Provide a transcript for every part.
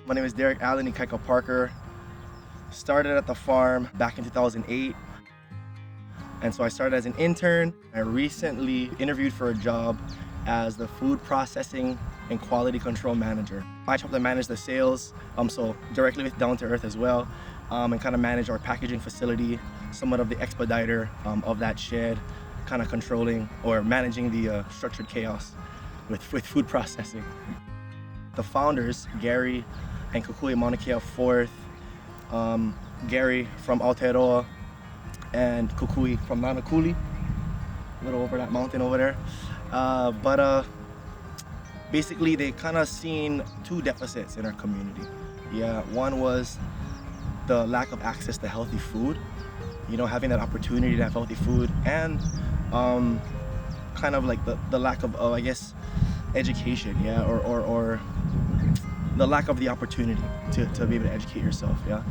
My name is Derek Allen Ikaika Parker. Started at the farm back in 2008. And so I started as an intern. I recently interviewed for a job as the food processing and quality control manager. I help them manage the sales, so directly with Down to Earth as well, and kind of manage our packaging facility, somewhat of the expediter of that shed, kind of controlling or managing the structured chaos with food processing. The founders, Gary and Kukui Mauna Kea IV, Gary from Aotearoa and Kukui from Nanakuli, a little over that mountain over there. Basically they kind of seen two deficits in our community. Yeah, one was the lack of access to healthy food, having that opportunity to have healthy food, and kind of like the lack of, I guess, education, yeah, or the lack of the opportunity to be able to educate yourself, yeah.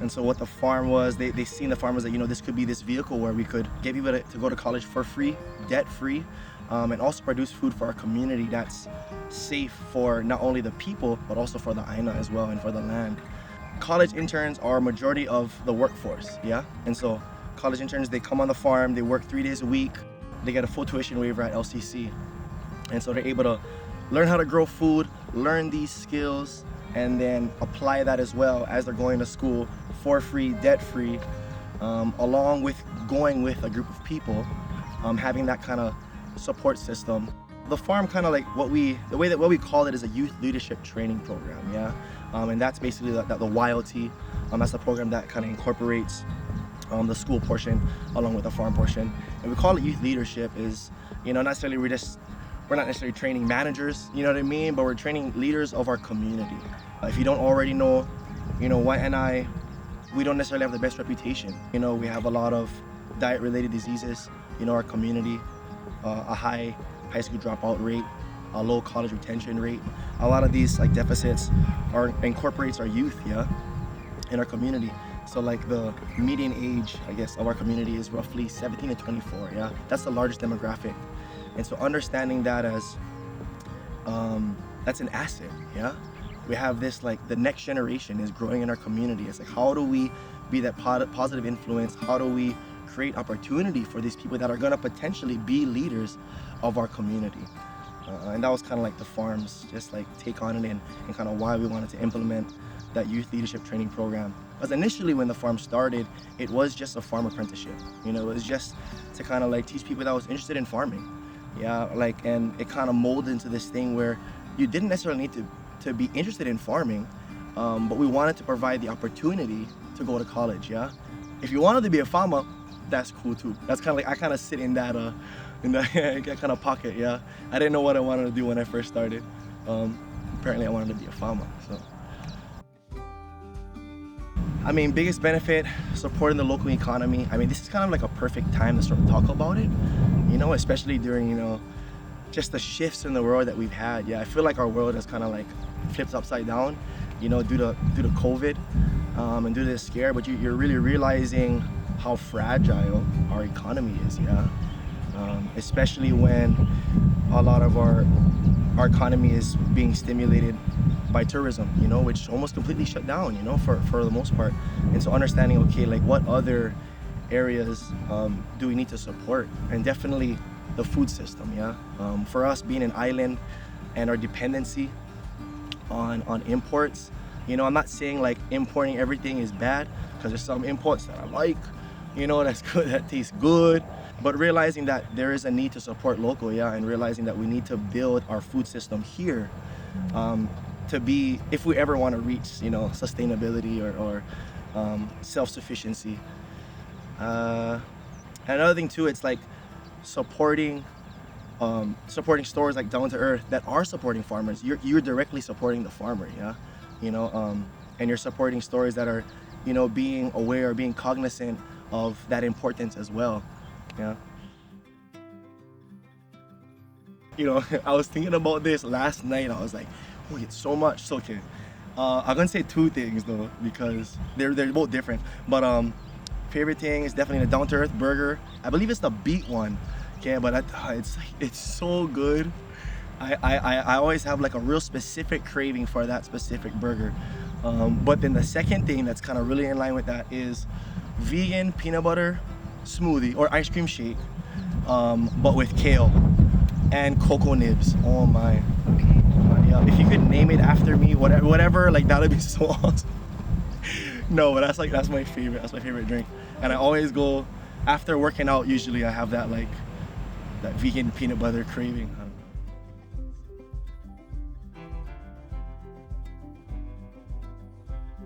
And so what the farm was, they seen the farm was that, this could be this vehicle where we could get people to go to college for free, debt free, and also produce food for our community that's safe for not only the people, but also for the Aina as well and for the land. College interns are a majority of the workforce, yeah? And so college interns, they come on the farm, they work 3 days a week, they get a full tuition waiver at LCC. And so they're able to learn how to grow food, learn these skills, and then apply that as well as they're going to school for free, debt free, along with going with a group of people, having that kind of support system. The farm kind of like what we call it is a youth leadership training program, yeah? And that's basically the YLT. That's the program that kind of incorporates the school portion along with the farm portion. And we call it youth leadership is, not necessarily we're not necessarily training managers, you know what I mean? But we're training leaders of our community. If you don't already know, Waianae, we don't necessarily have the best reputation. We have a lot of diet-related diseases, our community, a high school dropout rate, a low college retention rate. A lot of these deficits incorporates our youth, yeah, in our community. So the median age, I guess, of our community is roughly 17 to 24, yeah? That's the largest demographic. And so understanding that as, that's an asset, yeah? We have this, the next generation is growing in our community. It's how do we be that positive influence? How do we create opportunity for these people that are gonna potentially be leaders of our community? And that was kind of the farm's just take on it and kind of why we wanted to implement that youth leadership training program. Because initially when the farm started, it was just a farm apprenticeship. It was just to kind of teach people that was interested in farming. Yeah, and it kind of molded into this thing where you didn't necessarily need to be interested in farming, but we wanted to provide the opportunity to go to college, yeah? If you wanted to be a farmer, that's cool too. That's kind of I kind of sit in that kind of pocket, yeah? I didn't know what I wanted to do when I first started. Apparently I wanted to be a farmer, so. Biggest benefit, supporting the local economy. This is kind of a perfect time to sort of talk about it, especially during, just the shifts in the world that we've had. Yeah, I feel like our world has kind of flipped upside down, due to COVID and due to this scare, but you're really realizing how fragile our economy is, yeah? Especially when a lot of our economy is being stimulated by tourism, which almost completely shut down, for the most part. And so understanding, okay, what other areas do we need to support? And definitely the food system, yeah? For us being an island and our dependency on imports, I'm not saying importing everything is bad, because there's some imports that I like, that's good, that tastes good. But realizing that there is a need to support local, yeah, and realizing that we need to build our food system here to be, if we ever want to reach, sustainability or self-sufficiency. Another thing too, it's supporting stores like Down to Earth that are supporting farmers. You're directly supporting the farmer, yeah, and you're supporting stores that are, being aware, being cognizant of that importance as well, yeah. I was thinking about this last night. I was like, oh, it's so much. So okay, I'm gonna say two things though, because they're both different. But favorite thing is definitely the Down to Earth burger. I believe it's the beet one. Okay, but it's so good. I always have like a real specific craving for that specific burger. But then the second thing that's kind of really in line with that is vegan peanut butter smoothie or ice cream shake, but with kale and cocoa nibs. Oh my. Okay. Yeah, if you could name it after me, whatever, like that'd be so awesome. No, but that's my favorite. That's my favorite drink. And I always go after working out. Usually, I have that like that vegan peanut butter craving.